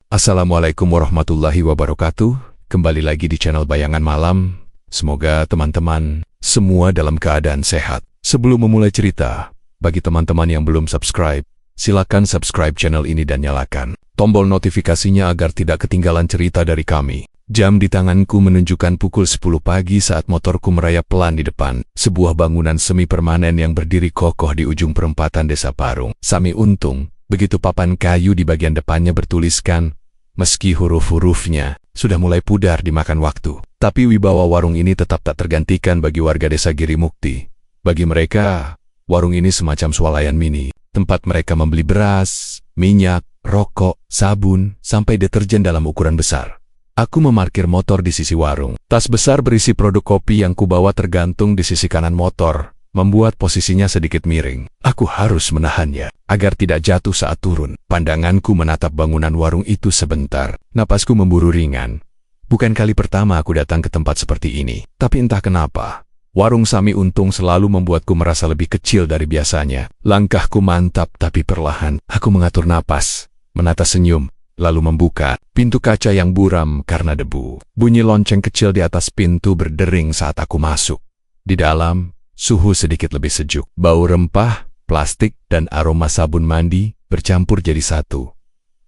Assalamualaikum warahmatullahi wabarakatuh. Kembali lagi di channel Bayangan Malam. Semoga teman-teman semua dalam keadaan sehat. Sebelum memulai cerita, bagi teman-teman yang belum subscribe, silakan subscribe channel ini dan nyalakan tombol notifikasinya agar tidak ketinggalan cerita dari kami. Jam di tanganku menunjukkan pukul 10 pagi saat motorku merayap pelan di depan sebuah bangunan semi permanen yang berdiri kokoh di ujung perempatan Desa Parung. Sami Untung. Begitu papan kayu di bagian depannya bertuliskan, meski huruf-hurufnya sudah mulai pudar dimakan waktu, tapi wibawa warung ini tetap tak tergantikan bagi warga Desa Girimukti. Bagi mereka, warung ini semacam swalayan mini, tempat mereka membeli beras, minyak, rokok, sabun, sampai deterjen dalam ukuran besar. Aku memarkir motor di sisi warung. Tas besar berisi produk kopi yang kubawa tergantung di sisi kanan motor, membuat posisinya sedikit miring. Aku harus menahannya agar tidak jatuh saat turun. Pandanganku menatap bangunan warung itu sebentar. Napasku memburu ringan. Bukan kali pertama aku datang ke tempat seperti ini. Tapi entah kenapa, warung Sami Untung selalu membuatku merasa lebih kecil dari biasanya. Langkahku mantap tapi perlahan. Aku mengatur napas, menata senyum, lalu membuka pintu kaca yang buram karena debu. Bunyi lonceng kecil di atas pintu berdering saat aku masuk. Di dalam, suhu sedikit lebih sejuk. Bau rempah, plastik, dan aroma sabun mandi bercampur jadi satu.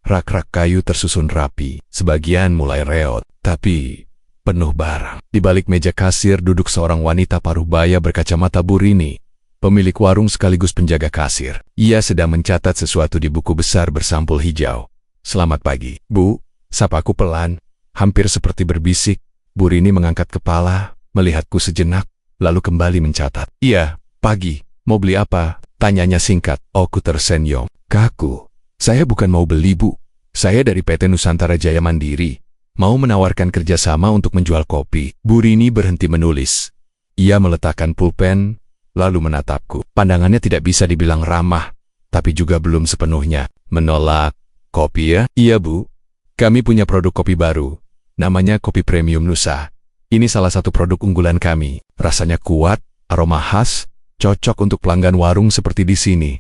Rak-rak kayu tersusun rapi, sebagian mulai reot, tapi penuh barang. Di balik meja kasir duduk seorang wanita paruh-baya berkacamata burini, pemilik warung sekaligus penjaga kasir. Ia sedang mencatat sesuatu di buku besar bersampul hijau. "Selamat pagi, Bu," sapaku pelan, hampir seperti berbisik. Burini mengangkat kepala, melihatku sejenak, lalu kembali mencatat. "Iya, pagi. Mau beli apa?" tanyanya singkat. Aku tersenyum. "Kaku, saya bukan mau beli, Bu. Saya dari PT Nusantara Jaya Mandiri. Mau menawarkan kerjasama untuk menjual kopi." Burini berhenti menulis. Ia meletakkan pulpen, lalu menatapku. Pandangannya tidak bisa dibilang ramah, tapi juga belum sepenuhnya menolak. "Kopi ya?" "Iya, Bu. Kami punya produk kopi baru. Namanya Kopi Premium Nusa. Ini salah satu produk unggulan kami. Rasanya kuat, aroma khas, cocok untuk pelanggan warung seperti di sini,"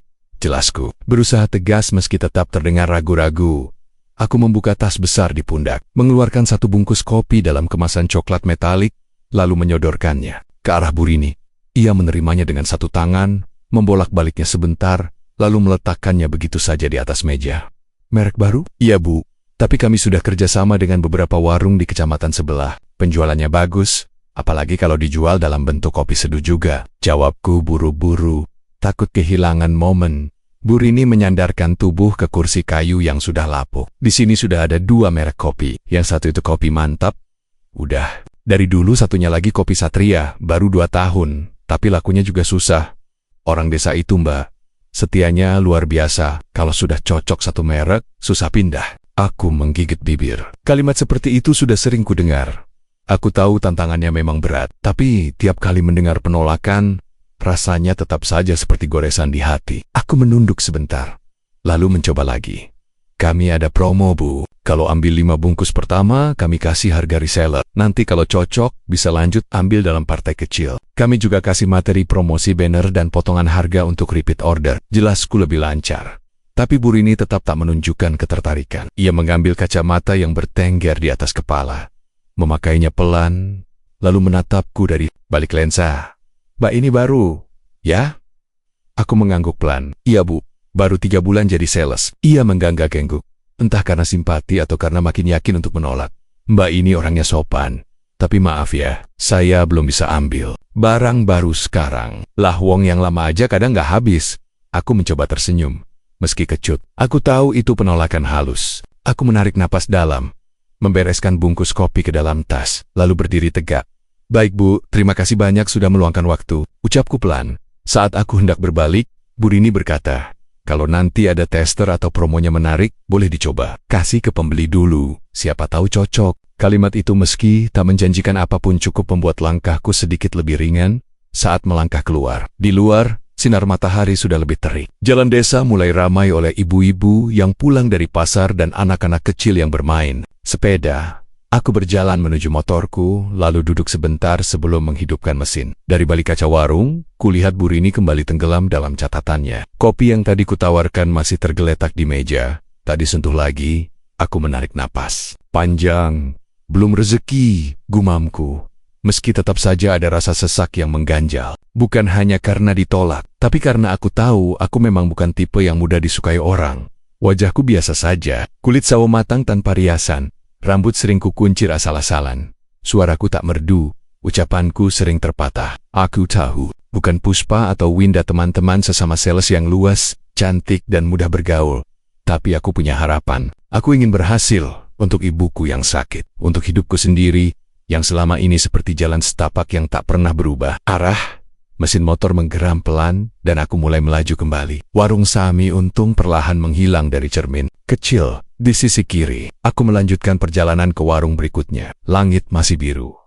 jelasku. Berusaha tegas meski tetap terdengar ragu-ragu. Aku membuka tas besar di pundak, mengeluarkan satu bungkus kopi dalam kemasan coklat metalik, lalu menyodorkannya ke arah Burini. Ia menerimanya dengan satu tangan, membolak-baliknya sebentar, lalu meletakkannya begitu saja di atas meja. "Merek baru?" "Iya, Bu. Tapi kami sudah kerjasama dengan beberapa warung di kecamatan sebelah. Penjualannya bagus, apalagi kalau dijual dalam bentuk kopi seduh juga," jawabku buru-buru, takut kehilangan momen. Burini menyandarkan tubuh ke kursi kayu yang sudah lapuk. "Di sini sudah ada 2 merek kopi. Yang satu itu kopi mantap. Udah. Dari dulu satunya lagi kopi Satria, baru 2 tahun. Tapi lakunya juga susah. Orang desa itu, Mbak, setianya luar biasa. Kalau sudah cocok satu merek, susah pindah." Aku menggigit bibir. Kalimat seperti itu sudah sering kudengar. Aku tahu tantangannya memang berat, tapi tiap kali mendengar penolakan, rasanya tetap saja seperti goresan di hati. Aku menunduk sebentar, lalu mencoba lagi. "Kami ada promo, Bu. Kalau ambil 5 bungkus pertama, kami kasih harga reseller. Nanti kalau cocok, bisa lanjut ambil dalam partai kecil. Kami juga kasih materi promosi banner dan potongan harga untuk repeat order." Jelasku lebih lancar. Tapi Burini tetap tak menunjukkan ketertarikan. Ia mengambil kacamata yang bertengger di atas kepala, memakainya pelan, lalu menatapku dari balik lensa. "Mbak, ini baru, ya?" Aku mengangguk pelan. "Iya, Bu. Baru 3 bulan jadi sales." Ia mengganggak-gangguk. Entah karena simpati atau karena makin yakin untuk menolak. "Mbak ini orangnya sopan. Tapi maaf ya, saya belum bisa ambil. Barang baru sekarang. Lah wong yang lama aja kadang nggak habis." Aku mencoba tersenyum. Meski kecut, aku tahu itu penolakan halus. Aku menarik napas dalam, membereskan bungkus kopi ke dalam tas, lalu berdiri tegak. "Baik, Bu, terima kasih banyak sudah meluangkan waktu," ucapku pelan. Saat aku hendak berbalik, Burini berkata, "Kalau nanti ada tester atau promonya menarik, boleh dicoba. Kasih ke pembeli dulu, siapa tahu cocok." Kalimat itu meski tak menjanjikan apapun cukup membuat langkahku sedikit lebih ringan saat melangkah keluar. Di luar, sinar matahari sudah lebih terik. Jalan desa mulai ramai oleh ibu-ibu yang pulang dari pasar dan anak-anak kecil yang bermain sepeda. Aku berjalan menuju motorku, lalu duduk sebentar sebelum menghidupkan mesin. Dari balik kaca warung, kulihat Burini kembali tenggelam dalam catatannya. Kopi yang tadi kutawarkan masih tergeletak di meja, tak disentuh lagi, Aku menarik napas panjang. Belum rezeki, gumamku. Meski tetap saja ada rasa sesak yang mengganjal. Bukan hanya karena ditolak, tapi karena aku tahu aku memang bukan tipe yang mudah disukai orang. Wajahku biasa saja, kulit sawo matang tanpa riasan, rambut sering kukuncir asal-asalan. Suaraku tak merdu, ucapanku sering terpatah. Aku tahu, bukan Puspa atau Winda teman-teman sesama sales yang luas, cantik dan mudah bergaul. Tapi aku punya harapan. Aku ingin berhasil untuk ibuku yang sakit, untuk hidupku sendiri, yang selama ini seperti jalan setapak yang tak pernah berubah. Arah, mesin motor menggeram pelan, dan aku mulai melaju kembali. Warung Sami untung perlahan menghilang dari cermin kecil di sisi kiri. Aku melanjutkan perjalanan ke warung berikutnya. Langit masih biru,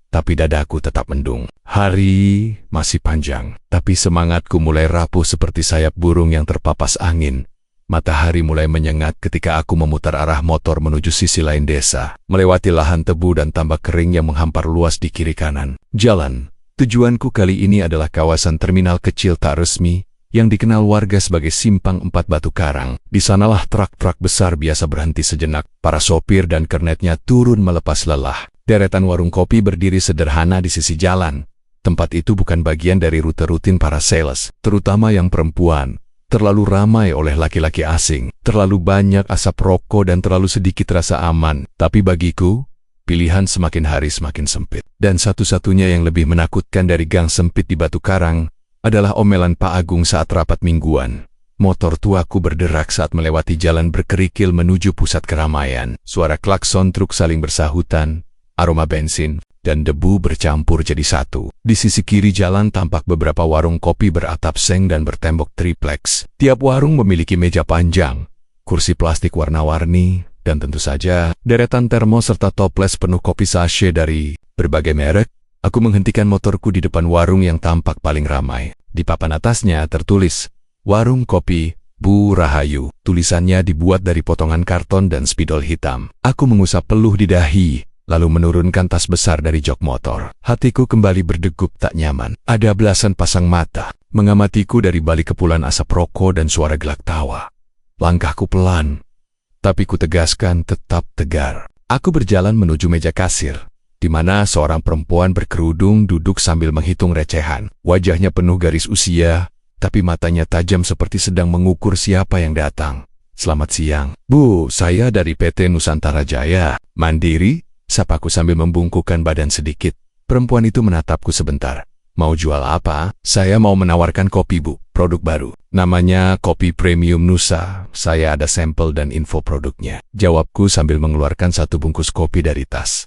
tapi dadaku tetap mendung. Hari masih panjang, tapi semangatku mulai rapuh seperti sayap burung yang terpapas angin. Matahari mulai menyengat ketika aku memutar arah motor menuju sisi lain desa, melewati lahan tebu dan tambak kering yang menghampar luas di kiri kanan. Jalan tujuanku kali ini adalah kawasan terminal kecil tak resmi yang dikenal warga sebagai Simpang 4 Batu Karang. Di sanalah truk-truk besar biasa berhenti sejenak. Para sopir dan kernetnya turun melepas lelah. Deretan warung kopi berdiri sederhana di sisi jalan. Tempat itu bukan bagian dari rute rutin para sales, terutama yang perempuan. Terlalu ramai oleh laki-laki asing, terlalu banyak asap rokok dan terlalu sedikit rasa aman. Tapi bagiku, pilihan semakin hari semakin sempit. Dan satu-satunya yang lebih menakutkan dari gang sempit di Batu Karang adalah omelan Pak Agung saat rapat mingguan. Motor tuaku berderak saat melewati jalan berkerikil menuju pusat keramaian. Suara klakson truk saling bersahutan, aroma bensin dan debu bercampur jadi satu. Di sisi kiri jalan tampak beberapa warung kopi beratap seng dan bertembok triplex. Tiap warung memiliki meja panjang, kursi plastik warna-warni, dan tentu saja deretan termos serta toples penuh kopi sachet dari berbagai merek. Aku menghentikan motorku di depan warung yang tampak paling ramai. Di papan atasnya tertulis, "Warung Kopi Bu Rahayu." Tulisannya dibuat dari potongan karton dan spidol hitam. Aku mengusap peluh di dahi, lalu menurunkan tas besar dari jok motor. Hatiku kembali berdegup tak nyaman. Ada belasan pasang mata mengamatiku dari balik kepulan asap rokok dan suara gelak tawa. Langkahku pelan, tapi ku tegaskan tetap tegar. Aku berjalan menuju meja kasir, di mana seorang perempuan berkerudung duduk sambil menghitung recehan. Wajahnya penuh garis usia, tapi matanya tajam seperti sedang mengukur siapa yang datang. "Selamat siang, Bu, saya dari PT Nusantara Jaya. Mandiri?" sapaku sambil membungkukkan badan sedikit. Perempuan itu menatapku sebentar. "Mau jual apa?" "Saya mau menawarkan kopi, Bu, produk baru. Namanya Kopi Premium Nusa. Saya ada sampel dan info produknya," jawabku sambil mengeluarkan satu bungkus kopi dari tas.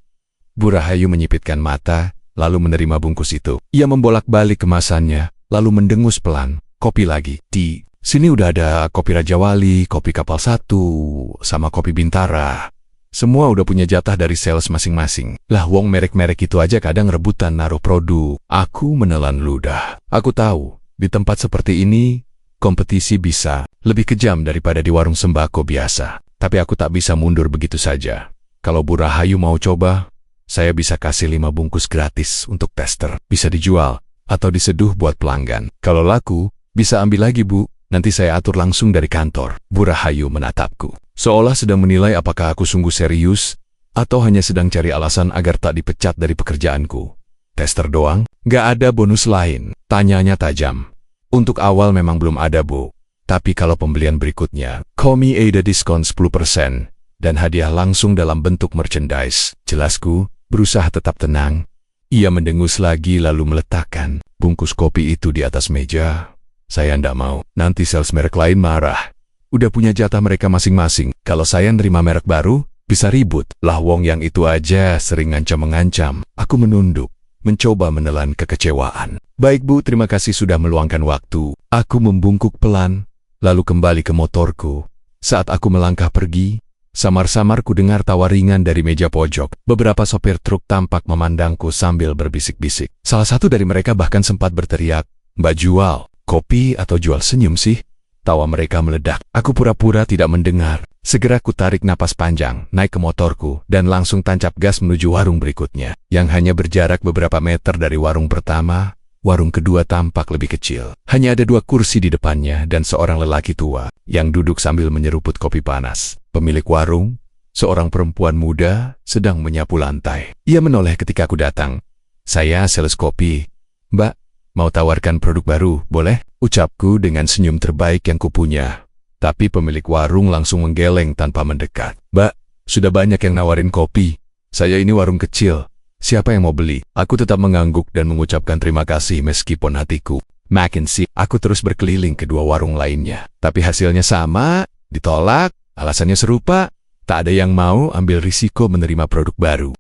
Bu Rahayu menyipitkan mata, lalu menerima bungkus itu. Ia membolak-balik kemasannya, lalu mendengus pelan. "Kopi lagi? Di sini udah ada kopi Raja Wali, kopi Kapal 1, sama kopi Bintara. Semua udah punya jatah dari sales masing-masing. Lah wong merek-merek itu aja kadang rebutan naruh produk." Aku menelan ludah. Aku tahu, di tempat seperti ini, kompetisi bisa lebih kejam daripada di warung sembako biasa. Tapi aku tak bisa mundur begitu saja. Kalau Bu Rahayu mau coba, saya bisa kasih 5 bungkus gratis untuk tester. Bisa dijual atau diseduh buat pelanggan. Kalau laku, bisa ambil lagi, Bu. Nanti saya atur langsung dari kantor. Bu Rahayu menatapku, seolah sedang menilai apakah aku sungguh serius atau hanya sedang cari alasan agar tak dipecat dari pekerjaanku. "Tester doang? Nggak ada bonus lain?" tanyanya tajam. "Untuk awal memang belum ada, Bu. Tapi kalau pembelian berikutnya, kami ada diskon 10% dan hadiah langsung dalam bentuk merchandise." Jelasku, berusaha tetap tenang. Ia mendengus lagi lalu meletakkan bungkus kopi itu di atas meja. "Saya ndak mau, nanti sales merek lain marah. Udah punya jatah mereka masing-masing. Kalau saya nerima merek baru, bisa ribut." Lah wong yang itu aja sering ngancam-mengancam. Aku menunduk, mencoba menelan kekecewaan. "Baik, Bu, terima kasih sudah meluangkan waktu." Aku membungkuk pelan, lalu kembali ke motorku. Saat aku melangkah pergi, samar-samar ku dengar tawa ringan dari meja pojok. Beberapa sopir truk tampak memandangku sambil berbisik-bisik. Salah satu dari mereka bahkan sempat berteriak, "Mbak jual kopi atau jual senyum sih?" Tawa mereka meledak. Aku pura-pura tidak mendengar. Segera ku tarik napas panjang, naik ke motorku, dan langsung tancap gas menuju warung berikutnya, yang hanya berjarak beberapa meter dari warung pertama. Warung kedua tampak lebih kecil. Hanya ada 2 kursi di depannya dan seorang lelaki tua yang duduk sambil menyeruput kopi panas. Pemilik warung, Seorang perempuan muda sedang menyapu lantai. Ia menoleh ketika aku datang. Saya sales kopi. Mbak, mau tawarkan produk baru, boleh? Ucapku dengan senyum terbaik yang kupunya. Tapi pemilik warung langsung menggeleng tanpa mendekat. Mbak, sudah banyak yang nawarin kopi. Saya ini warung kecil. Siapa yang mau beli? Aku tetap mengangguk dan mengucapkan terima kasih meskipun hatiku makin sih. Aku terus berkeliling kedua warung lainnya. Tapi hasilnya sama, ditolak, alasannya serupa. Tak ada yang mau ambil risiko menerima produk baru.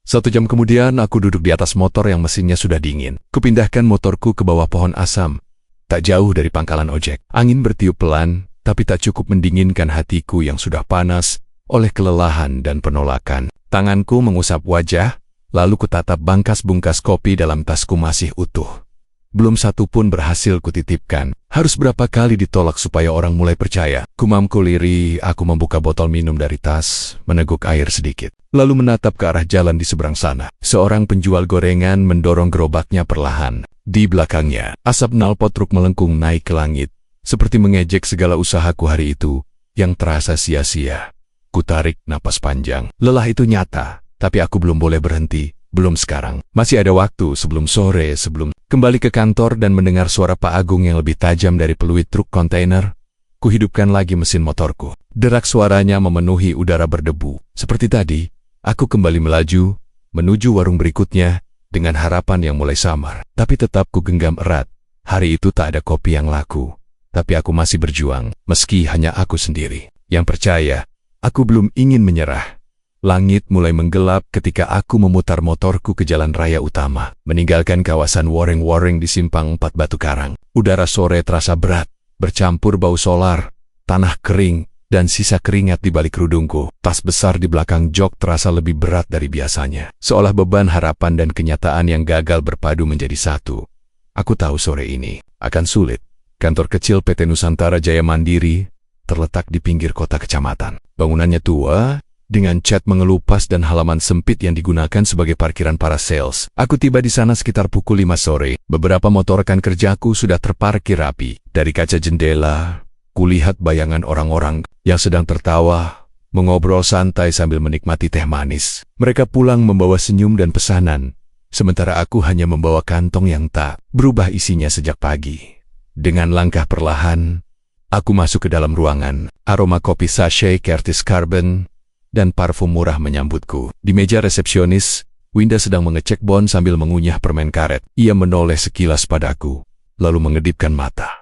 1 jam kemudian aku duduk di atas motor yang mesinnya sudah dingin. Kupindahkan motorku ke bawah pohon asam. Tak jauh dari pangkalan ojek. Angin bertiup pelan, tapi tak cukup mendinginkan hatiku yang sudah panas oleh kelelahan dan penolakan. Tanganku mengusap wajah, lalu kutatap bungkas kopi dalam tasku masih utuh. Belum satu pun berhasil kutitipkan. Harus berapa kali ditolak supaya orang mulai percaya. Kumamku lirih, aku membuka botol minum dari tas, meneguk air sedikit. Lalu menatap ke arah jalan di seberang sana. Seorang penjual gorengan mendorong gerobaknya perlahan. Di belakangnya, asap knalpot truk melengkung naik ke langit. Seperti mengejek segala usahaku hari itu, yang terasa sia-sia. Kutarik napas panjang. Lelah itu nyata, tapi aku belum boleh berhenti. Belum sekarang. Masih ada waktu sebelum sore, sebelum kembali ke kantor dan mendengar suara Pak Agung yang lebih tajam dari peluit truk kontainer. Kuhidupkan lagi mesin motorku. Derak suaranya memenuhi udara berdebu. Seperti tadi, aku kembali melaju, menuju warung berikutnya, dengan harapan yang mulai samar. Tapi tetap ku genggam erat. Hari itu tak ada kopi yang laku. Tapi aku masih berjuang, meski hanya aku sendiri. Yang percaya, aku belum ingin menyerah. Langit mulai menggelap ketika aku memutar motorku ke jalan raya utama, meninggalkan kawasan woreng-woreng di simpang 4 Batu Karang. Udara sore terasa berat, bercampur bau solar, tanah kering, dan sisa keringat di balik kerudungku. Tas besar di belakang jok terasa lebih berat dari biasanya, seolah beban harapan dan kenyataan yang gagal berpadu menjadi satu. Aku tahu sore ini akan sulit. Kantor kecil PT Nusantara Jaya Mandiri terletak di pinggir kota kecamatan. Bangunannya tua, dengan cat mengelupas dan halaman sempit yang digunakan sebagai parkiran para sales. Aku tiba di sana sekitar pukul 5 sore. Beberapa motor rekan kerjaku sudah terparkir rapi. Dari kaca jendela, kulihat bayangan orang-orang yang sedang tertawa, mengobrol santai sambil menikmati teh manis. Mereka pulang membawa senyum dan pesanan, sementara aku hanya membawa kantong yang tak berubah isinya sejak pagi. Dengan langkah perlahan, aku masuk ke dalam ruangan. Aroma kopi sachet Curtis Carbon dan parfum murah menyambutku. Di meja resepsionis, Winda sedang mengecek bon sambil mengunyah permen karet. Ia menoleh sekilas padaku, lalu mengedipkan mata.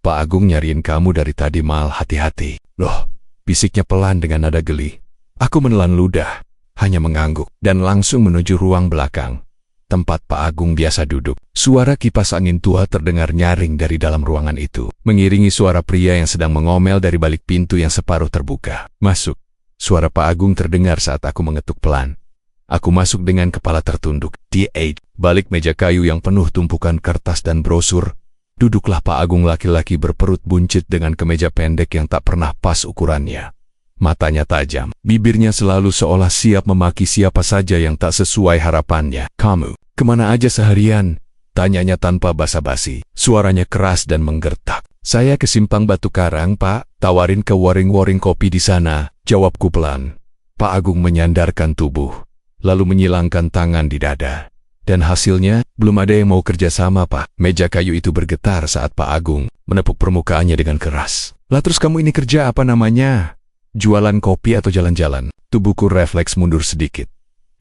Pak Agung nyariin kamu dari tadi, Mal, hati-hati. Loh, bisiknya pelan dengan nada geli. Aku menelan ludah, hanya mengangguk, dan langsung menuju ruang belakang, tempat Pak Agung biasa duduk. Suara kipas angin tua terdengar nyaring dari dalam ruangan itu, mengiringi suara pria yang sedang mengomel dari balik pintu yang separuh terbuka. Masuk. Suara Pak Agung terdengar saat aku mengetuk pelan. Aku masuk dengan kepala tertunduk. D8. Balik meja kayu yang penuh tumpukan kertas dan brosur, duduklah Pak Agung laki-laki berperut buncit dengan kemeja pendek yang tak pernah pas ukurannya. Matanya tajam, bibirnya selalu seolah siap memaki siapa saja yang tak sesuai harapannya. Kamu, kemana aja seharian? Tanyanya tanpa basa-basi. Suaranya keras dan menggertak. Saya ke simpang Batu Karang, Pak. Tawarin ke warung kopi di sana, jawabku pelan. Pak Agung menyandarkan tubuh, lalu menyilangkan tangan di dada. Dan hasilnya, belum ada yang mau kerja sama, Pak. Meja kayu itu bergetar saat Pak Agung menepuk permukaannya dengan keras. Lah terus kamu ini kerja apa namanya? Jualan kopi atau jalan-jalan? Tubuhku refleks mundur sedikit.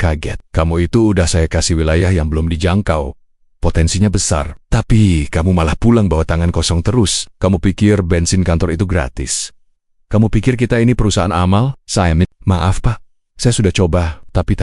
Kaget. Kamu itu udah saya kasih wilayah yang belum dijangkau. Potensinya besar. Tapi kamu malah pulang bawa tangan kosong terus. Kamu pikir bensin kantor itu gratis? Kamu pikir kita ini perusahaan amal? Maaf, Pak. Saya sudah coba. Tapi.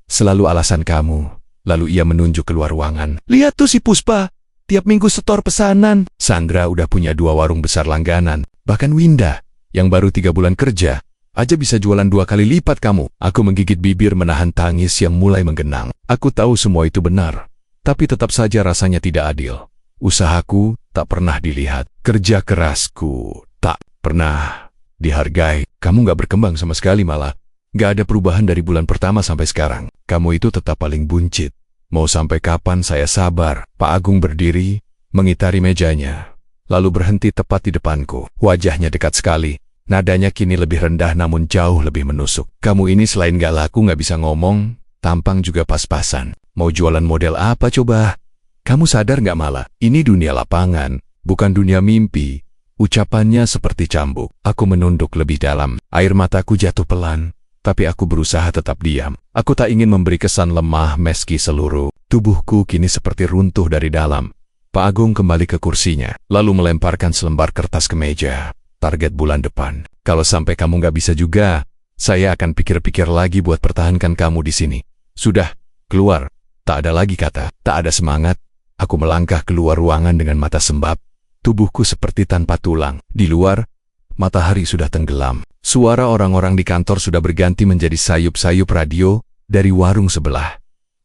Selalu alasan kamu. Lalu ia menunjuk keluar ruangan. Lihat tuh si Puspa. Tiap minggu setor pesanan. Sandra udah punya 2 warung besar langganan. Bahkan Winda, yang baru 3 bulan kerja, aja bisa jualan 2 kali lipat kamu. Aku menggigit bibir menahan tangis yang mulai menggenang. Aku tahu semua itu benar. Tapi tetap saja rasanya tidak adil. Usahaku tak pernah dilihat. Kerja kerasku tak pernah dihargai. Kamu gak berkembang sama sekali malah. Gak ada perubahan dari bulan pertama sampai sekarang. Kamu itu tetap paling buncit. Mau sampai kapan saya sabar? Pak Agung berdiri, mengitari mejanya, lalu berhenti tepat di depanku. Wajahnya dekat sekali, Nadanya kini lebih rendah namun jauh lebih menusuk. Kamu ini selain gak laku gak bisa ngomong, tampang juga pas-pasan. Mau jualan model apa coba? Kamu sadar gak malah? Ini dunia lapangan, bukan dunia mimpi. Ucapannya seperti cambuk. Aku menunduk lebih dalam. Air mataku jatuh pelan. Tapi aku berusaha tetap diam. Aku tak ingin memberi kesan lemah meski seluruh tubuhku kini seperti runtuh dari dalam. Pak Agung kembali ke kursinya, lalu melemparkan selembar kertas ke meja. Target bulan depan. Kalau sampai kamu gak bisa juga, saya akan pikir-pikir lagi buat pertahankan kamu di sini. Sudah, keluar. Tak ada lagi kata, tak ada semangat. Aku melangkah keluar ruangan dengan mata sembab. Tubuhku seperti tanpa tulang. Di luar, matahari sudah tenggelam. Suara orang-orang di kantor sudah berganti menjadi sayup-sayup radio dari warung sebelah.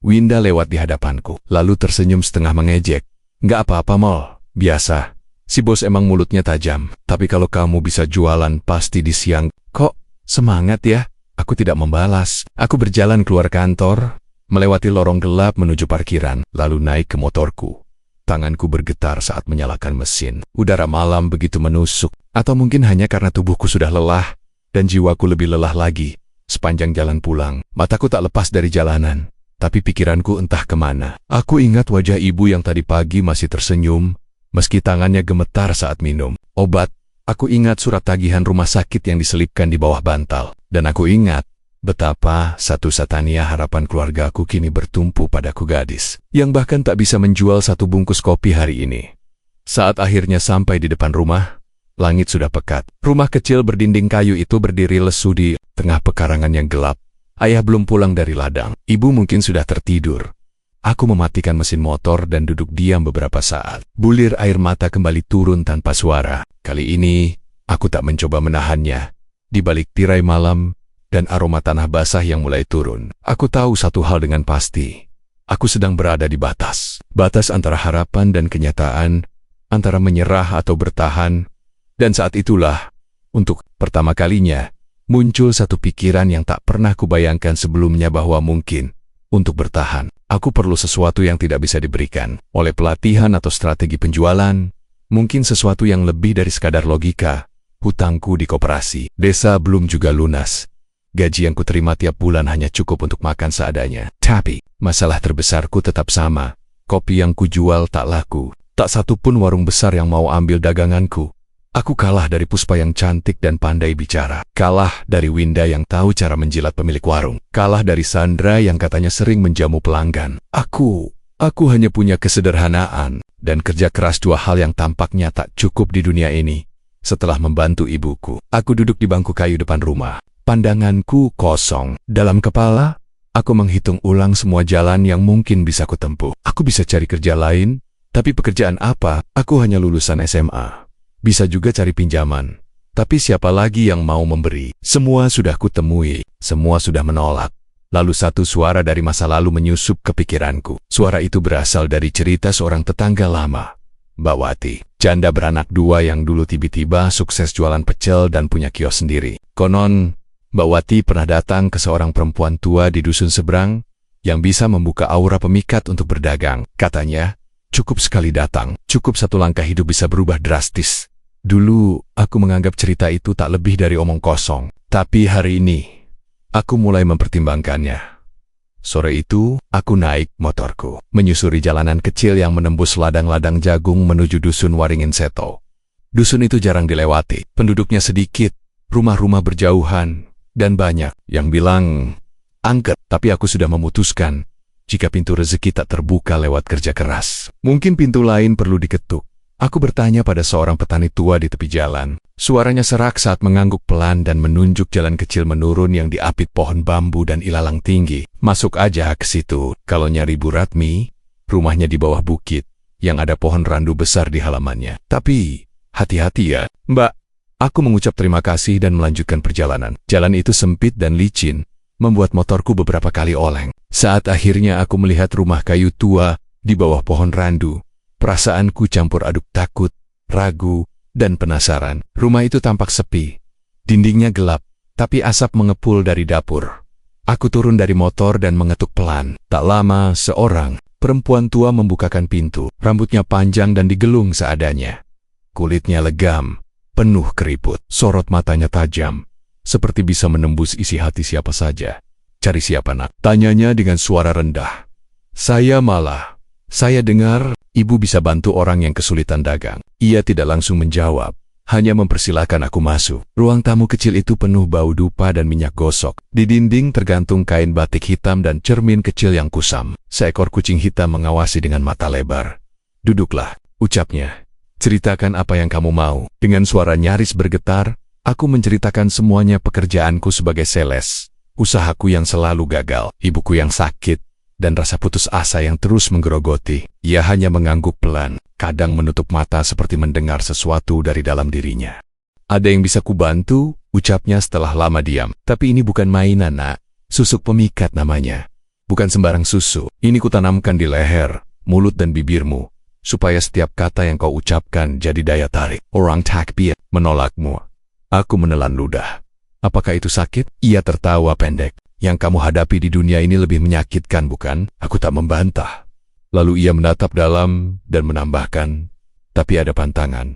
Winda lewat di hadapanku, lalu tersenyum setengah mengejek. Nggak apa-apa, Mol. Biasa. Si bos emang mulutnya tajam. Tapi kalau kamu bisa jualan pasti di siang. Kok semangat ya? Aku tidak membalas. Aku berjalan keluar kantor, melewati lorong gelap menuju parkiran, lalu naik ke motorku. Tanganku bergetar saat menyalakan mesin. Udara malam begitu menusuk. Atau mungkin hanya karena tubuhku sudah lelah, dan jiwaku lebih lelah lagi. Sepanjang jalan pulang, mataku tak lepas dari jalanan. Tapi pikiranku entah kemana. Aku ingat wajah ibu yang tadi pagi masih tersenyum, meski tangannya gemetar saat minum obat. Aku ingat surat tagihan rumah sakit yang diselipkan di bawah bantal. Dan aku ingat betapa satu-satunya harapan keluargaku kini bertumpu padaku gadis, yang bahkan tak bisa menjual satu bungkus kopi hari ini. Saat akhirnya sampai di depan rumah, langit sudah pekat. Rumah kecil berdinding kayu itu berdiri lesu di tengah pekarangan yang gelap. Ayah belum pulang dari ladang. Ibu mungkin sudah tertidur. Aku mematikan mesin motor dan duduk diam beberapa saat. Bulir air mata kembali turun tanpa suara. Kali ini, aku tak mencoba menahannya. Di balik tirai malam dan aroma tanah basah yang mulai turun, aku tahu satu hal dengan pasti. Aku sedang berada di batas. Batas antara harapan dan kenyataan, antara menyerah atau bertahan. Dan saat itulah, untuk pertama kalinya, muncul satu pikiran yang tak pernah kubayangkan sebelumnya bahwa mungkin, untuk bertahan, aku perlu sesuatu yang tidak bisa diberikan oleh pelatihan atau strategi penjualan, mungkin sesuatu yang lebih dari sekadar logika. Hutangku di koperasi desa belum juga lunas. Gaji yang kuterima tiap bulan hanya cukup untuk makan seadanya. Tapi, masalah terbesarku tetap sama. Kopi yang kujual tak laku. Tak satupun warung besar yang mau ambil daganganku. Aku kalah dari Puspa yang cantik dan pandai bicara. Kalah dari Winda yang tahu cara menjilat pemilik warung. Kalah dari Sandra yang katanya sering menjamu pelanggan. Aku hanya punya kesederhanaan dan kerja keras, dua hal yang tampaknya tak cukup di dunia ini. Setelah membantu ibuku, aku duduk di bangku kayu depan rumah. Pandanganku kosong. Dalam kepala, aku menghitung ulang semua jalan yang mungkin bisa kutempuh. Aku bisa cari kerja lain, tapi pekerjaan apa? Aku hanya lulusan SMA. Bisa juga cari pinjaman. Tapi siapa lagi yang mau memberi? Semua sudah kutemui, semua sudah menolak. Lalu satu suara dari masa lalu menyusup ke pikiranku. Suara itu berasal dari cerita seorang tetangga lama. Mbak Wati, janda beranak dua yang dulu tiba-tiba sukses jualan pecel dan punya kios sendiri. Konon, Mbak Wati pernah datang ke seorang perempuan tua di dusun seberang yang bisa membuka aura pemikat untuk berdagang. Katanya, cukup sekali datang, cukup satu langkah hidup bisa berubah drastis. Dulu, aku menganggap cerita itu tak lebih dari omong kosong. Tapi hari ini, aku mulai mempertimbangkannya. Sore itu, aku naik motorku, menyusuri jalanan kecil yang menembus ladang-ladang jagung menuju dusun Waringin Seto. Dusun itu jarang dilewati, penduduknya sedikit, rumah-rumah berjauhan, dan banyak yang bilang angker. Tapi aku sudah memutuskan, jika pintu rezeki tak terbuka lewat kerja keras, mungkin pintu lain perlu diketuk. Aku bertanya pada seorang petani tua di tepi jalan. Suaranya serak saat mengangguk pelan dan menunjuk jalan kecil menurun yang diapit pohon bambu dan ilalang tinggi. Masuk aja ke situ. Kalau nyari Bu Ratmi, rumahnya di bawah bukit, yang ada pohon randu besar di halamannya. Tapi, hati-hati ya, Mbak. Aku mengucap terima kasih dan melanjutkan perjalanan. Jalan itu sempit dan licin, membuat motorku beberapa kali oleng. Saat akhirnya aku melihat rumah kayu tua di bawah pohon randu, perasaanku campur aduk takut, ragu, dan penasaran. Rumah itu tampak sepi. Dindingnya gelap, tapi asap mengepul dari dapur. Aku turun dari motor dan mengetuk pelan. Tak lama, seorang perempuan tua membukakan pintu. Rambutnya panjang dan digelung seadanya. Kulitnya legam, penuh keriput. Sorot matanya tajam, seperti bisa menembus isi hati siapa saja. Cari siapa, nak? Tanyanya dengan suara rendah. Saya dengar ibu bisa bantu orang yang kesulitan dagang. Ia tidak langsung menjawab, hanya mempersilahkan aku masuk. Ruang tamu kecil itu penuh bau dupa dan minyak gosok. Di dinding tergantung kain batik hitam dan cermin kecil yang kusam. Seekor kucing hitam mengawasi dengan mata lebar. Duduklah, ucapnya. Ceritakan apa yang kamu mau. Dengan suara nyaris bergetar, aku menceritakan semuanya, pekerjaanku sebagai sales, usahaku yang selalu gagal, ibuku yang sakit, dan rasa putus asa yang terus menggerogoti. Ia hanya mengangguk pelan, kadang menutup mata seperti mendengar sesuatu dari dalam dirinya. Ada yang bisa kubantu? Ucapnya setelah lama diam. Tapi ini bukan mainan, nak. Susuk pemikat namanya. Bukan sembarang susu. Ini kutanamkan di leher, mulut dan bibirmu, supaya setiap kata yang kau ucapkan jadi daya tarik. Orang takbir menolakmu. Aku menelan ludah. Apakah itu sakit? Ia tertawa pendek. Yang kamu hadapi di dunia ini lebih menyakitkan, bukan? Aku tak membantah. Lalu ia menatap dalam dan menambahkan, tapi ada pantangan.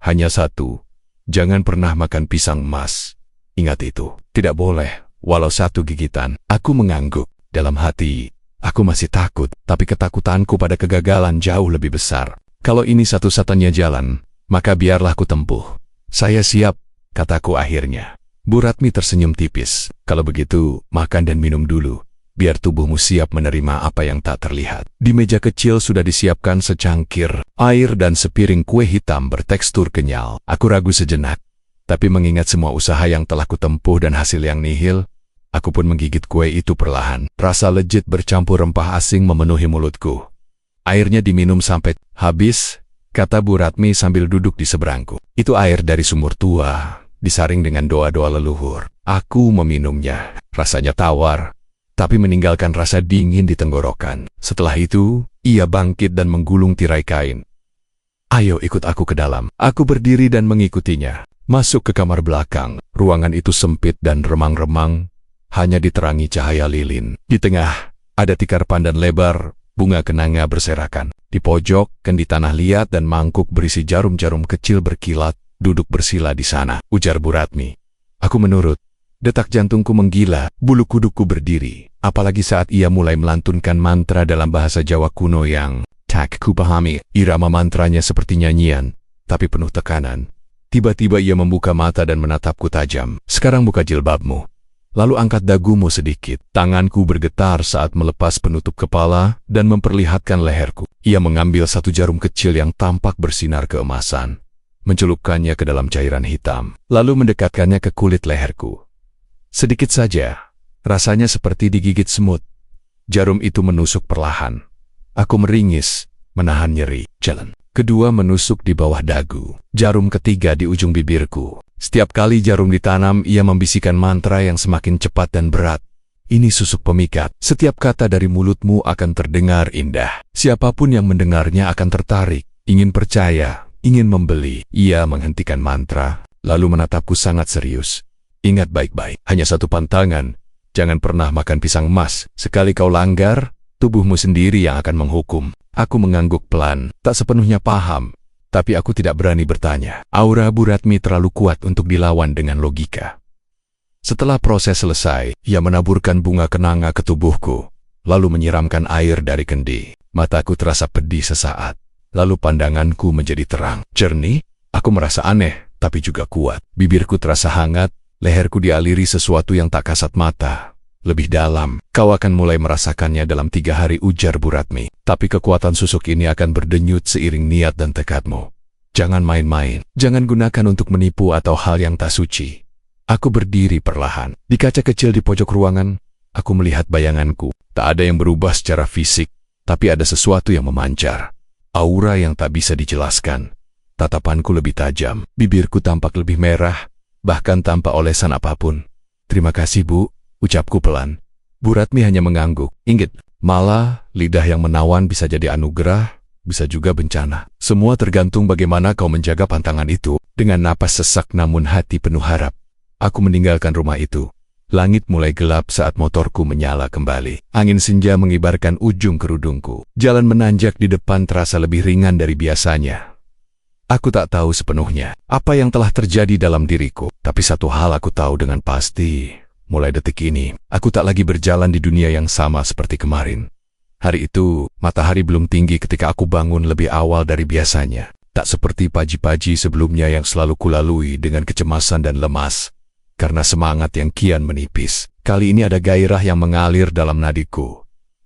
Hanya satu, jangan pernah makan pisang emas. Ingat itu, tidak boleh, walau satu gigitan. Aku mengangguk. Dalam hati, aku masih takut, tapi ketakutanku pada kegagalan jauh lebih besar. Kalau ini satu-satunya jalan, maka biarlah ku tempuh. Saya siap, kataku akhirnya. Bu Ratmi tersenyum tipis. Kalau begitu, makan dan minum dulu, biar tubuhmu siap menerima apa yang tak terlihat. Di meja kecil sudah disiapkan secangkir air dan sepiring kue hitam bertekstur kenyal. Aku ragu sejenak, tapi mengingat semua usaha yang telah kutempuh dan hasil yang nihil, aku pun menggigit kue itu perlahan. Rasa legit bercampur rempah asing memenuhi mulutku. Airnya diminum sampai habis, kata Bu Ratmi sambil duduk di seberangku. Itu air dari sumur tua, disaring dengan doa-doa leluhur. Aku meminumnya. Rasanya tawar, tapi meninggalkan rasa dingin di tenggorokan. Setelah itu, ia bangkit dan menggulung tirai kain. Ayo ikut aku ke dalam. Aku berdiri dan mengikutinya. Masuk ke kamar belakang. Ruangan itu sempit dan remang-remang, hanya diterangi cahaya lilin. Di tengah, ada tikar pandan lebar, bunga kenanga berserakan. Di pojok, kendi tanah liat dan mangkuk berisi jarum-jarum kecil berkilat duduk bersila di sana, ujar Bu Ratmi. Aku menurut. Detak jantungku menggila, bulu kudukku berdiri, apalagi saat ia mulai melantunkan mantra dalam bahasa Jawa kuno yang tak kupahami. Irama mantranya seperti nyanyian, tapi penuh tekanan. Tiba-tiba ia membuka mata dan menatapku tajam. Sekarang buka jilbabmu, lalu angkat dagumu sedikit. Tanganku bergetar saat melepas penutup kepala dan memperlihatkan leherku. Ia mengambil satu jarum kecil yang tampak bersinar keemasan, mencelupkannya ke dalam cairan hitam, lalu mendekatkannya ke kulit leherku. Sedikit saja, rasanya seperti digigit semut. Jarum itu menusuk perlahan. Aku meringis, menahan nyeri. Jalan kedua menusuk di bawah dagu. Jarum ketiga di ujung bibirku. Setiap kali jarum ditanam, ia membisikkan mantra yang semakin cepat dan berat. Ini susuk pemikat. Setiap kata dari mulutmu akan terdengar indah. Siapapun yang mendengarnya akan tertarik, ingin percaya, ingin membeli. Ia menghentikan mantra, lalu menatapku sangat serius. Ingat baik-baik, hanya satu pantangan. Jangan pernah makan pisang emas. Sekali kau langgar, tubuhmu sendiri yang akan menghukum. Aku mengangguk pelan, tak sepenuhnya paham, tapi aku tidak berani bertanya. Aura Bu Ratmi terlalu kuat untuk dilawan dengan logika. Setelah proses selesai, ia menaburkan bunga kenanga ke tubuhku, lalu menyiramkan air dari kendi. Mataku terasa pedih sesaat. Lalu pandanganku menjadi terang, jernih. Aku merasa aneh, tapi juga kuat. Bibirku terasa hangat, leherku dialiri sesuatu yang tak kasat mata. Lebih dalam, kau akan mulai merasakannya dalam 3 hari, ujar Bu Ratmi. Tapi kekuatan susuk ini akan berdenyut seiring niat dan tekadmu. Jangan main-main, jangan gunakan untuk menipu atau hal yang tak suci. Aku berdiri perlahan. Di kaca kecil di pojok ruangan, aku melihat bayanganku. Tak ada yang berubah secara fisik, tapi ada sesuatu yang memancar. Aura yang tak bisa dijelaskan. Tatapanku lebih tajam, bibirku tampak lebih merah, bahkan tanpa olesan apapun. Terima kasih, Bu, ucapku pelan. Bu Ratmi hanya mengangguk. Ingat, malah lidah yang menawan bisa jadi anugerah, bisa juga bencana. Semua tergantung bagaimana kau menjaga pantangan itu. Dengan napas sesak namun hati penuh harap, aku meninggalkan rumah itu. Langit mulai gelap saat motorku menyala kembali. Angin senja mengibarkan ujung kerudungku. Jalan menanjak di depan terasa lebih ringan dari biasanya. Aku tak tahu sepenuhnya apa yang telah terjadi dalam diriku, tapi satu hal aku tahu dengan pasti. Mulai detik ini, aku tak lagi berjalan di dunia yang sama seperti kemarin. Hari itu, matahari belum tinggi ketika aku bangun lebih awal dari biasanya. Tak seperti pagi-pagi sebelumnya yang selalu kulalui dengan kecemasan dan lemas. Karena semangat yang kian menipis, kali ini ada gairah yang mengalir dalam nadiku.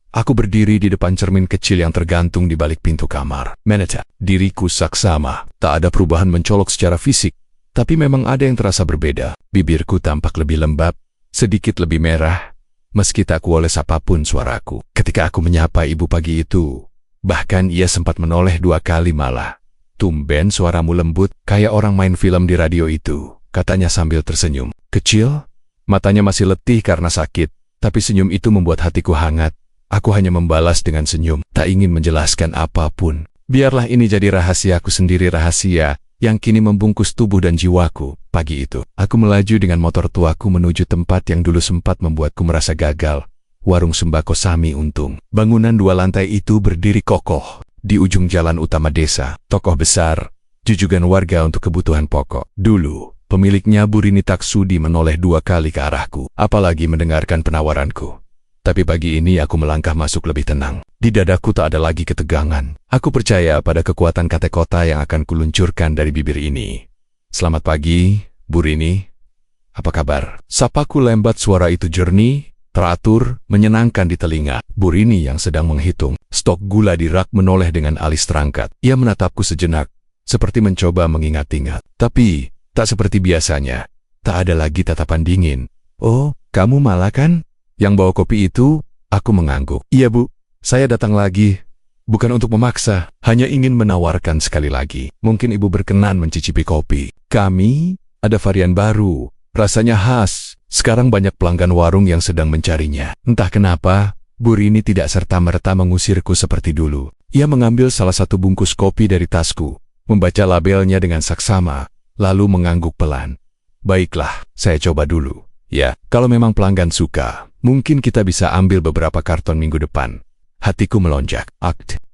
Aku berdiri di depan cermin kecil yang tergantung di balik pintu kamar. Menatap diriku saksama. Tak ada perubahan mencolok secara fisik, tapi memang ada yang terasa berbeda. Bibirku tampak lebih lembab, sedikit lebih merah, meski tak kuoles apapun suaraku. Ketika aku menyapa ibu pagi itu, bahkan ia sempat menoleh 2 kali malah. Tumben suaramu lembut, kayak orang main film di radio itu, katanya sambil tersenyum. Kecil, matanya masih letih karena sakit, tapi senyum itu membuat hatiku hangat. Aku hanya membalas dengan senyum, tak ingin menjelaskan apapun. Biarlah ini jadi rahasiaku sendiri, rahasia yang kini membungkus tubuh dan jiwaku. Pagi itu, aku melaju dengan motor tuaku menuju tempat yang dulu sempat membuatku merasa gagal. Warung sembako Sami Untung. Bangunan 2 lantai itu berdiri kokoh di ujung jalan utama desa. Tokoh besar, jujugan warga untuk kebutuhan pokok. Dulu, pemiliknya Bu Rini Taksudi menoleh 2 kali ke arahku, apalagi mendengarkan penawaranku. Tapi pagi ini aku melangkah masuk lebih tenang. Di dadaku tak ada lagi ketegangan. Aku percaya pada kekuatan kata-kata yang akan kuluncurkan dari bibir ini. Selamat pagi, Bu Rini. Apa kabar? Sapaku lembat, suara itu jernih, teratur, menyenangkan di telinga. Bu Rini yang sedang menghitung stok gula di rak menoleh dengan alis terangkat. Ia menatapku sejenak, seperti mencoba mengingat-ingat. Tapi, tak seperti biasanya. Tak ada lagi tatapan dingin. Oh, kamu malah kan? Yang bawa kopi itu, aku mengangguk. Iya Bu, saya datang lagi. Bukan untuk memaksa, hanya ingin menawarkan sekali lagi. Mungkin Ibu berkenan mencicipi kopi. Kami ada varian baru, rasanya khas. Sekarang banyak pelanggan warung yang sedang mencarinya. Entah kenapa, Bu Rini tidak serta-merta mengusirku seperti dulu. Ia mengambil salah satu bungkus kopi dari tasku, membaca labelnya dengan saksama, lalu mengangguk pelan. Baiklah, saya coba dulu. Ya, kalau memang pelanggan suka, mungkin kita bisa ambil beberapa karton minggu depan. Hatiku melonjak.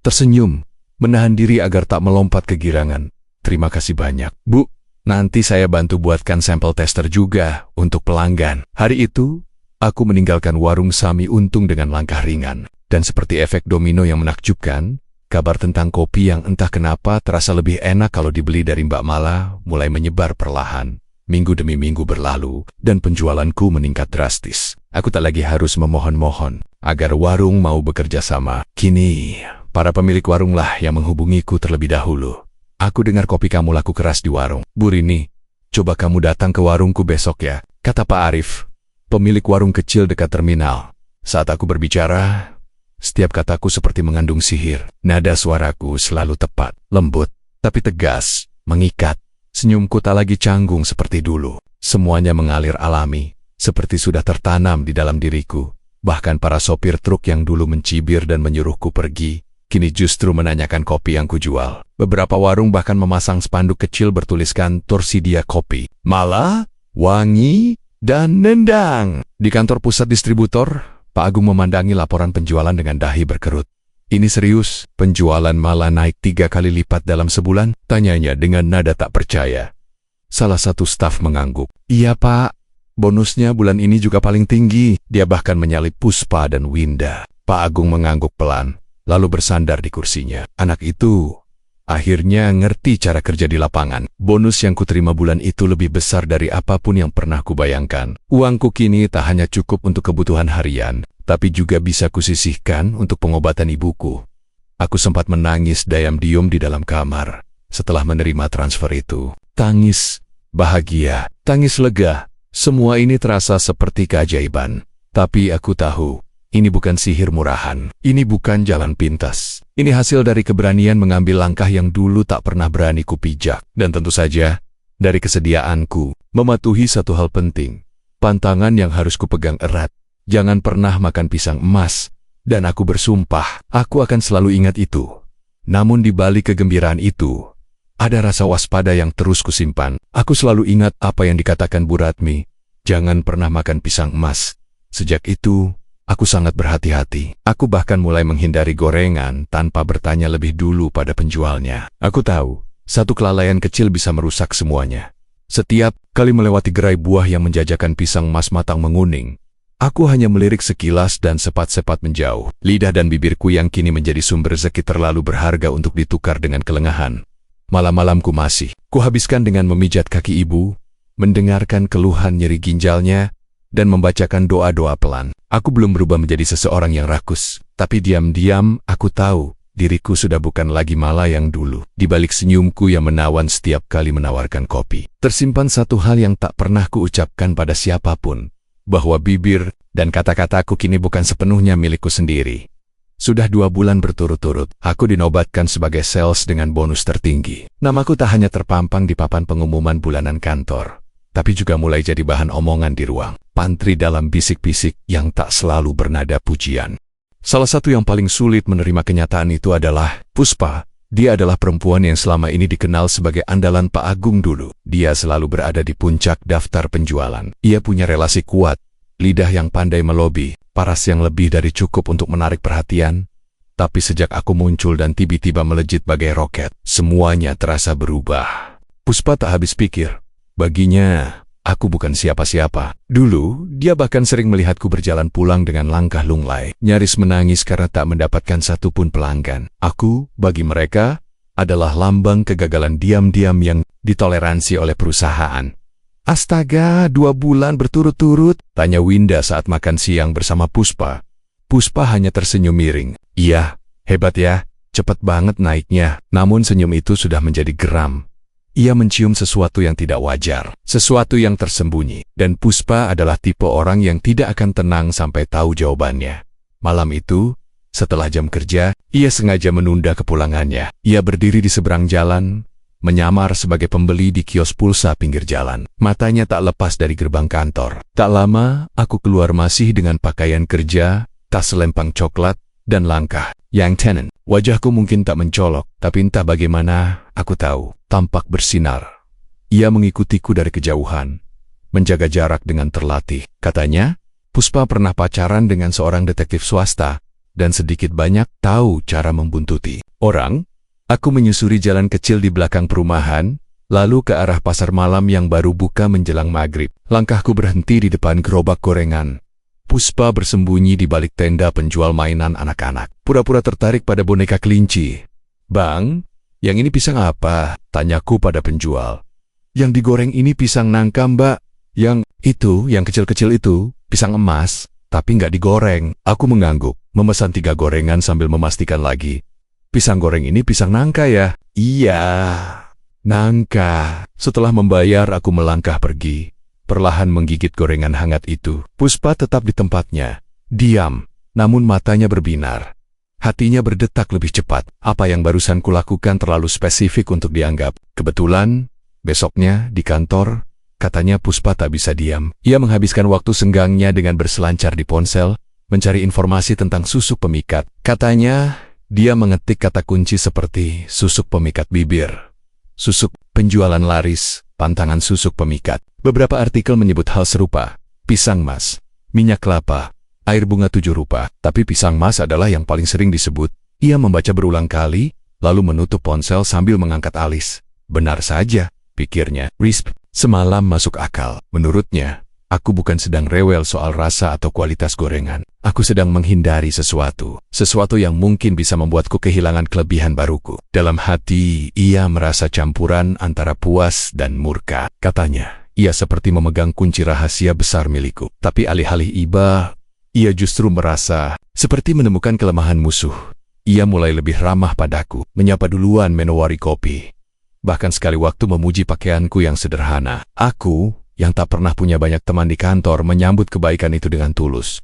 Tersenyum, menahan diri agar tak melompat kegirangan. Terima kasih banyak. Bu, nanti saya bantu buatkan sampel tester juga untuk pelanggan. Hari itu, aku meninggalkan warung Sami Untung dengan langkah ringan. Dan seperti efek domino yang menakjubkan, kabar tentang kopi yang entah kenapa terasa lebih enak kalau dibeli dari Mbak Mala mulai menyebar perlahan. Minggu demi minggu berlalu, dan penjualanku meningkat drastis. Aku tak lagi harus memohon-mohon agar warung mau bekerja sama. Kini, para pemilik warunglah yang menghubungiku terlebih dahulu. Aku dengar kopi kamu laku keras di warung. Bu Rini, coba kamu datang ke warungku besok ya, kata Pak Arif, pemilik warung kecil dekat terminal. Saat aku berbicara, setiap kataku seperti mengandung sihir. Nada suaraku selalu tepat, lembut, tapi tegas, mengikat. Senyumku tak lagi canggung seperti dulu. Semuanya mengalir alami, seperti sudah tertanam di dalam diriku. Bahkan para sopir truk yang dulu mencibir dan menyuruhku pergi, kini justru menanyakan kopi yang kujual. Beberapa warung bahkan memasang spanduk kecil bertuliskan Torsidia Kopi. Malah, wangi, dan nendang. Di kantor pusat distributor, Pak Agung memandangi laporan penjualan dengan dahi berkerut. Ini serius, penjualan malah naik 3 kali lipat dalam sebulan? Tanyanya dengan nada tak percaya. Salah satu staf mengangguk. Iya Pak, bonusnya bulan ini juga paling tinggi. Dia bahkan menyalip Puspa dan Winda. Pak Agung mengangguk pelan, lalu bersandar di kursinya. Anak itu akhirnya ngerti cara kerja di lapangan. Bonus yang kuterima bulan itu lebih besar dari apapun yang pernah kubayangkan. Uangku kini tak hanya cukup untuk kebutuhan harian, tapi juga bisa kusisihkan untuk pengobatan ibuku. Aku sempat menangis diam-diam di dalam kamar setelah menerima transfer itu. Tangis bahagia, tangis lega. Semua ini terasa seperti keajaiban. Tapi aku tahu, ini bukan sihir murahan. Ini bukan jalan pintas. Ini hasil dari keberanian mengambil langkah yang dulu tak pernah berani kupijak. Dan tentu saja, dari kesediaanku mematuhi satu hal penting. Pantangan yang harus kupegang erat. Jangan pernah makan pisang emas, dan aku bersumpah, aku akan selalu ingat itu. Namun di balik kegembiraan itu, ada rasa waspada yang terus kusimpan. Aku selalu ingat apa yang dikatakan Bu Ratmi, jangan pernah makan pisang emas. Sejak itu, aku sangat berhati-hati. Aku bahkan mulai menghindari gorengan tanpa bertanya lebih dulu pada penjualnya. Aku tahu, Satu kelalaian kecil bisa merusak semuanya. Setiap kali melewati gerai buah yang menjajakan pisang emas matang menguning, aku hanya melirik sekilas dan sepat-sepat menjauh. Lidah dan bibirku yang kini menjadi sumber rezeki terlalu berharga untuk ditukar dengan kelengahan. Malam-malamku masih kuhabiskan dengan memijat kaki ibu, mendengarkan keluhan nyeri ginjalnya, dan membacakan doa-doa pelan. Aku belum berubah menjadi seseorang yang rakus, tapi diam-diam aku tahu diriku sudah bukan lagi Mala yang dulu. Di balik senyumku yang menawan setiap kali menawarkan kopi, tersimpan satu hal yang tak pernah kuucapkan pada siapapun, bahwa bibir dan kata-kataku kini bukan sepenuhnya milikku sendiri. Sudah 2 bulan berturut-turut, aku dinobatkan sebagai sales dengan bonus tertinggi. Namaku tak hanya terpampang di papan pengumuman bulanan kantor, tapi juga mulai jadi bahan omongan di ruang pantry dalam bisik-bisik yang tak selalu bernada pujian. Salah satu yang paling sulit menerima kenyataan itu adalah Puspa. Dia adalah perempuan yang selama ini dikenal sebagai andalan Pak Agung dulu. Dia selalu berada di puncak daftar penjualan. Ia punya relasi kuat, lidah yang pandai melobi, paras yang lebih dari cukup untuk menarik perhatian. Tapi sejak aku muncul dan tiba-tiba melejit bagai roket, semuanya terasa berubah. Puspa tak habis pikir. Baginya, aku bukan siapa-siapa. Dulu, dia bahkan sering melihatku berjalan pulang dengan langkah lunglai, nyaris menangis karena tak mendapatkan satupun pelanggan. Aku, bagi mereka, adalah lambang kegagalan diam-diam yang ditoleransi oleh perusahaan. Astaga, 2 bulan berturut-turut, tanya Winda saat makan siang bersama Puspa. Puspa hanya tersenyum miring. Iya, hebat ya, cepat banget naiknya. Namun senyum itu sudah menjadi geram. Ia mencium sesuatu yang tidak wajar, sesuatu yang tersembunyi, dan Puspa adalah tipe orang yang tidak akan tenang sampai tahu jawabannya. Malam itu, setelah jam kerja, ia sengaja menunda kepulangannya. Ia berdiri di seberang jalan, menyamar sebagai pembeli di kios pulsa pinggir jalan. Matanya tak lepas dari gerbang kantor. Tak lama, aku keluar masih dengan pakaian kerja, tas selempang coklat, dan langkah yang tenang. Wajahku mungkin tak mencolok, tapi entah bagaimana, aku tahu, tampak bersinar. Ia mengikutiku dari kejauhan, menjaga jarak dengan terlatih. Katanya, Puspa pernah pacaran dengan seorang detektif swasta, dan sedikit banyak tahu cara membuntuti orang. Aku menyusuri jalan kecil di belakang perumahan, lalu ke arah pasar malam yang baru buka menjelang maghrib. Langkahku berhenti di depan gerobak gorengan. Puspa bersembunyi di balik tenda penjual mainan anak-anak, pura-pura tertarik pada boneka kelinci. Bang, yang ini pisang apa? Tanyaku pada penjual. Yang digoreng ini pisang nangka, Mbak. Yang kecil-kecil itu, pisang emas, tapi nggak digoreng. Aku mengangguk, memesan 3 gorengan sambil memastikan lagi. Pisang goreng ini pisang nangka ya? Iya, nangka. Setelah membayar, aku melangkah pergi, perlahan menggigit gorengan hangat itu. Puspa tetap di tempatnya, diam, namun matanya berbinar. Hatinya berdetak lebih cepat. Apa yang barusan kulakukan terlalu spesifik untuk dianggap. Kebetulan, besoknya di kantor, katanya Puspa tak bisa diam. Ia menghabiskan waktu senggangnya dengan berselancar di ponsel, mencari informasi tentang susuk pemikat. Katanya, dia mengetik kata kunci seperti susuk pemikat bibir, susuk penjualan laris, pantangan susuk pemikat. Beberapa artikel menyebut hal serupa, pisang mas, minyak kelapa, air bunga 7 rupa, tapi pisang mas adalah yang paling sering disebut. Ia membaca berulang kali, lalu menutup ponsel sambil mengangkat alis. Benar saja, pikirnya. Risp, semalam masuk akal. Menurutnya, aku bukan sedang rewel soal rasa atau kualitas gorengan. Aku sedang menghindari sesuatu yang mungkin bisa membuatku kehilangan kelebihan baruku. Dalam hati, ia merasa campuran antara puas dan murka. Katanya, ia seperti memegang kunci rahasia besar milikku. Tapi alih-alih iba, ia justru merasa seperti menemukan kelemahan musuh. Ia mulai lebih ramah padaku, menyapa duluan menawari kopi. Bahkan sekali waktu memuji pakaianku yang sederhana. Aku, yang tak pernah punya banyak teman di kantor, menyambut kebaikan itu dengan tulus.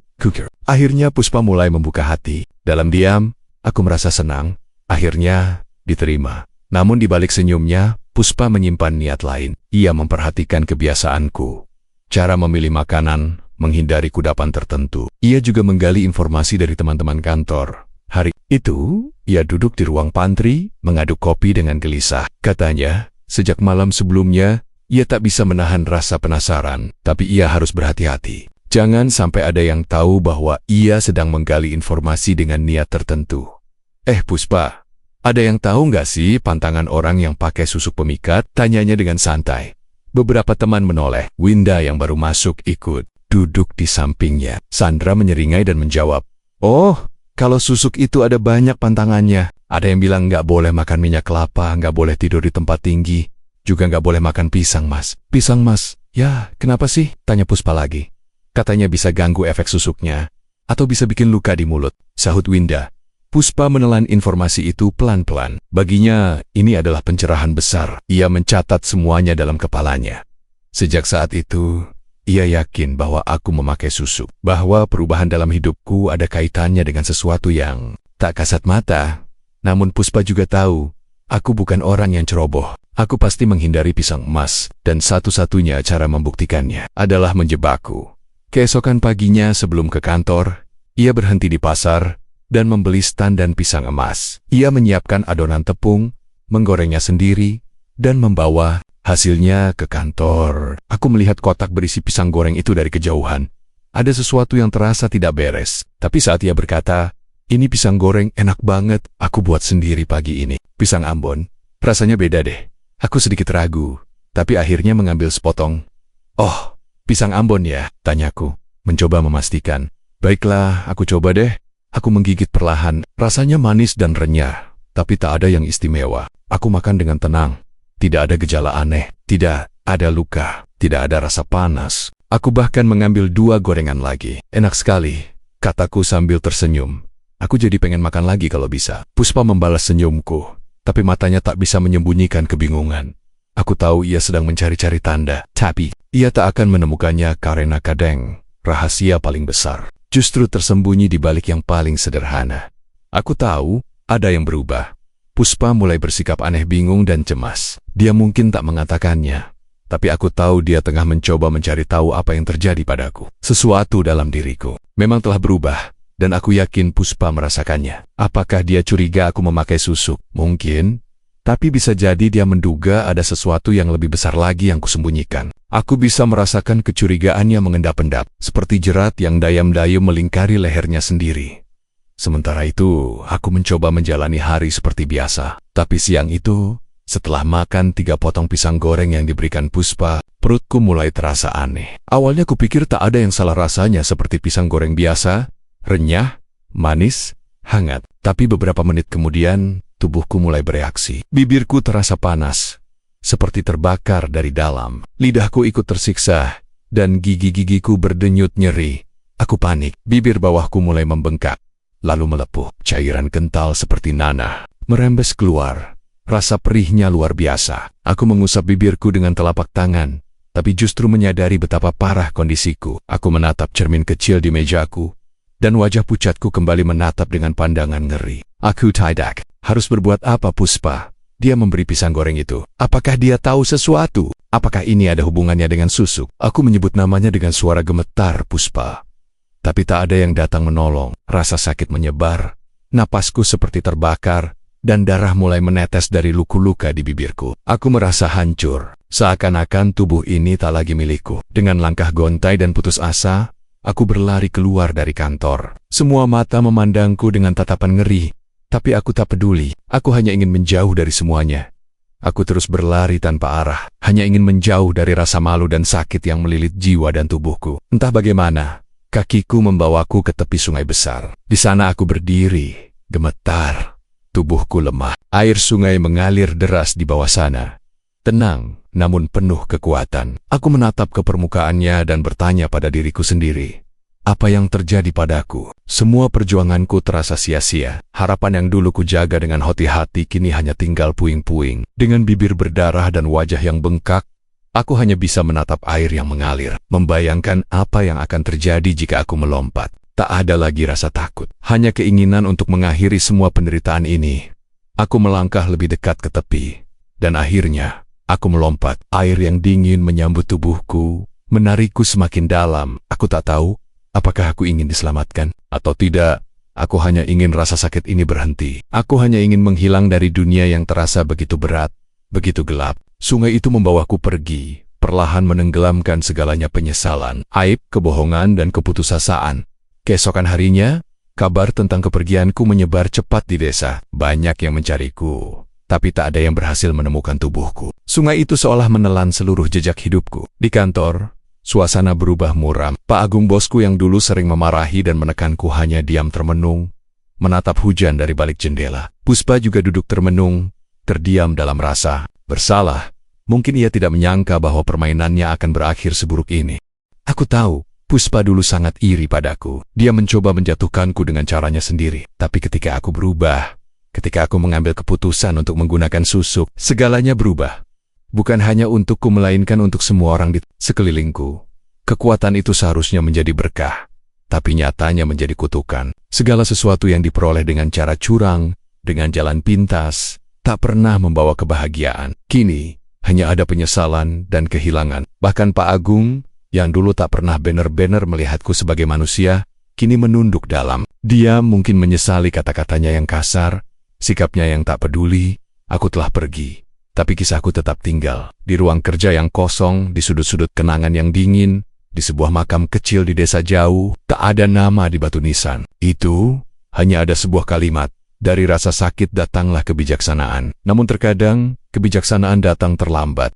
Akhirnya Puspa mulai membuka hati. Dalam diam, aku merasa senang. Akhirnya, diterima. Namun di balik senyumnya, Puspa menyimpan niat lain. Ia memperhatikan kebiasaanku, cara memilih makanan, menghindari kudapan tertentu. Ia juga menggali informasi dari teman-teman kantor. Hari itu, ia duduk di ruang pantry, mengaduk kopi dengan gelisah. Katanya, sejak malam sebelumnya, ia tak bisa menahan rasa penasaran, tapi ia harus berhati-hati. Jangan sampai ada yang tahu bahwa ia sedang menggali informasi dengan niat tertentu. Puspa, Ada yang tahu nggak sih pantangan orang yang pakai susuk pemikat? Tanyanya dengan santai. Beberapa teman menoleh. Winda yang baru masuk ikut duduk di sampingnya. Sandra menyeringai dan menjawab, "Oh, kalau susuk itu ada banyak pantangannya. Ada yang bilang nggak boleh makan minyak kelapa, nggak boleh tidur di tempat tinggi, juga nggak boleh makan pisang, Mas." "Pisang, Mas? Ya, kenapa sih?" tanya Puspa lagi. "Katanya bisa ganggu efek susuknya, atau bisa bikin luka di mulut," sahut Winda. Puspa menelan informasi itu pelan-pelan. Baginya, ini adalah pencerahan besar. Ia mencatat semuanya dalam kepalanya. Sejak saat itu, ia yakin bahwa aku memakai susuk, bahwa perubahan dalam hidupku ada kaitannya dengan sesuatu yang tak kasat mata. Namun Puspa juga tahu, aku bukan orang yang ceroboh. Aku pasti menghindari pisang emas, dan satu-satunya cara membuktikannya adalah menjebakku. Keesokan paginya sebelum ke kantor, ia berhenti di pasar dan membeli stan dan pisang emas. Ia menyiapkan adonan tepung, menggorengnya sendiri, dan membawa hasilnya ke kantor. Aku melihat kotak berisi pisang goreng itu dari kejauhan. Ada sesuatu yang terasa tidak beres. Tapi saat ia berkata, "Ini pisang goreng enak banget, aku buat sendiri pagi ini. Pisang Ambon, rasanya beda deh." Aku sedikit ragu, tapi akhirnya mengambil sepotong. "Oh, pisang Ambon ya?" tanyaku, mencoba memastikan. "Baiklah, aku coba deh." Aku menggigit perlahan, rasanya manis dan renyah, tapi tak ada yang istimewa. Aku makan dengan tenang. Tidak ada gejala aneh, tidak ada luka, tidak ada rasa panas. Aku bahkan mengambil 2 gorengan lagi. "Enak sekali," kataku sambil tersenyum. "Aku jadi pengen makan lagi kalau bisa." Puspa membalas senyumku, tapi matanya tak bisa menyembunyikan kebingungan. Aku tahu ia sedang mencari-cari tanda, tapi ia tak akan menemukannya karena kadang rahasia paling besar justru tersembunyi di balik yang paling sederhana. Aku tahu ada yang berubah. Puspa mulai bersikap aneh, bingung dan cemas. Dia mungkin tak mengatakannya, tapi aku tahu dia tengah mencoba mencari tahu apa yang terjadi padaku. Sesuatu dalam diriku memang telah berubah, dan aku yakin Puspa merasakannya. Apakah dia curiga aku memakai susuk? Mungkin, tapi bisa jadi dia menduga ada sesuatu yang lebih besar lagi yang kusembunyikan. Aku bisa merasakan kecurigaannya mengendap-endap, seperti jerat yang dayam-dayum melingkari lehernya sendiri. Sementara itu, aku mencoba menjalani hari seperti biasa. Tapi siang itu, setelah makan 3 potong pisang goreng yang diberikan Puspa, perutku mulai terasa aneh. Awalnya kupikir tak ada yang salah, rasanya seperti pisang goreng biasa, renyah, manis, hangat. Tapi beberapa menit kemudian, tubuhku mulai bereaksi. Bibirku terasa panas, seperti terbakar dari dalam. Lidahku ikut tersiksa, dan gigi-gigiku berdenyut nyeri. Aku panik. Bibir bawahku mulai membengkak, lalu melepuh. Cairan kental seperti nanah merembes keluar. Rasa perihnya luar biasa. Aku mengusap bibirku dengan telapak tangan, tapi justru menyadari betapa parah kondisiku. Aku menatap cermin kecil di mejaku, dan wajah pucatku kembali menatap dengan pandangan ngeri. Aku tidak harus berbuat apa, Puspa? Dia memberi pisang goreng itu. Apakah dia tahu sesuatu? Apakah ini ada hubungannya dengan susuk? Aku menyebut namanya dengan suara gemetar, Puspa. Tapi tak ada yang datang menolong. Rasa sakit menyebar, napasku seperti terbakar, dan darah mulai menetes dari luka-luka di bibirku. Aku merasa hancur, seakan-akan tubuh ini tak lagi milikku. Dengan langkah gontai dan putus asa, aku berlari keluar dari kantor. Semua mata memandangku dengan tatapan ngeri. Tapi aku tak peduli, aku hanya ingin menjauh dari semuanya. Aku terus berlari tanpa arah, hanya ingin menjauh dari rasa malu dan sakit yang melilit jiwa dan tubuhku. Entah bagaimana, kakiku membawaku ke tepi sungai besar. Di sana aku berdiri, gemetar, tubuhku lemah. Air sungai mengalir deras di bawah sana. Tenang, namun penuh kekuatan. Aku menatap ke permukaannya dan bertanya pada diriku sendiri. Apa yang terjadi padaku? Semua perjuanganku terasa sia-sia. Harapan yang dulu kujaga dengan hati-hati kini hanya tinggal puing-puing. Dengan bibir berdarah dan wajah yang bengkak, aku hanya bisa menatap air yang mengalir, membayangkan apa yang akan terjadi jika aku melompat. Tak ada lagi rasa takut, hanya keinginan untuk mengakhiri semua penderitaan ini. Aku melangkah lebih dekat ke tepi, dan akhirnya aku melompat. Air yang dingin menyambut tubuhku, menarikku semakin dalam. Aku tak tahu apakah aku ingin diselamatkan atau tidak. Aku hanya ingin rasa sakit ini berhenti. Aku hanya ingin menghilang dari dunia yang terasa begitu berat, begitu gelap. Sungai itu membawaku pergi, perlahan menenggelamkan segalanya: penyesalan, aib, kebohongan, dan keputusasaan. Keesokan harinya, Kabar tentang kepergianku menyebar cepat di desa. Banyak yang mencariku, tapi tak ada yang berhasil menemukan tubuhku. Sungai itu seolah menelan seluruh jejak hidupku. Di kantor, suasana berubah muram. Pak Agung, bosku yang dulu sering memarahi dan menekanku, hanya diam termenung, menatap hujan dari balik jendela. Puspa juga duduk termenung, terdiam dalam rasa bersalah. Mungkin ia tidak menyangka bahwa permainannya akan berakhir seburuk ini. Aku tahu, Puspa dulu sangat iri padaku. Dia mencoba menjatuhkanku dengan caranya sendiri. Tapi ketika aku berubah, ketika aku mengambil keputusan untuk menggunakan susuk, segalanya berubah. Bukan hanya untukku, melainkan untuk semua orang di sekelilingku. Kekuatan itu seharusnya menjadi berkah, tapi nyatanya menjadi kutukan. Segala sesuatu yang diperoleh dengan cara curang, dengan jalan pintas, tak pernah membawa kebahagiaan. Kini, hanya ada penyesalan dan kehilangan. Bahkan Pak Agung, yang dulu tak pernah benar-benar melihatku sebagai manusia, kini menunduk dalam. Dia mungkin menyesali kata-katanya yang kasar, sikapnya yang tak peduli. Aku telah pergi, tapi kisahku tetap tinggal. Di ruang kerja yang kosong, di sudut-sudut kenangan yang dingin, di sebuah makam kecil di desa jauh, tak ada nama di batu nisan. Itu hanya ada sebuah kalimat, dari rasa sakit datanglah kebijaksanaan. Namun terkadang, kebijaksanaan datang terlambat.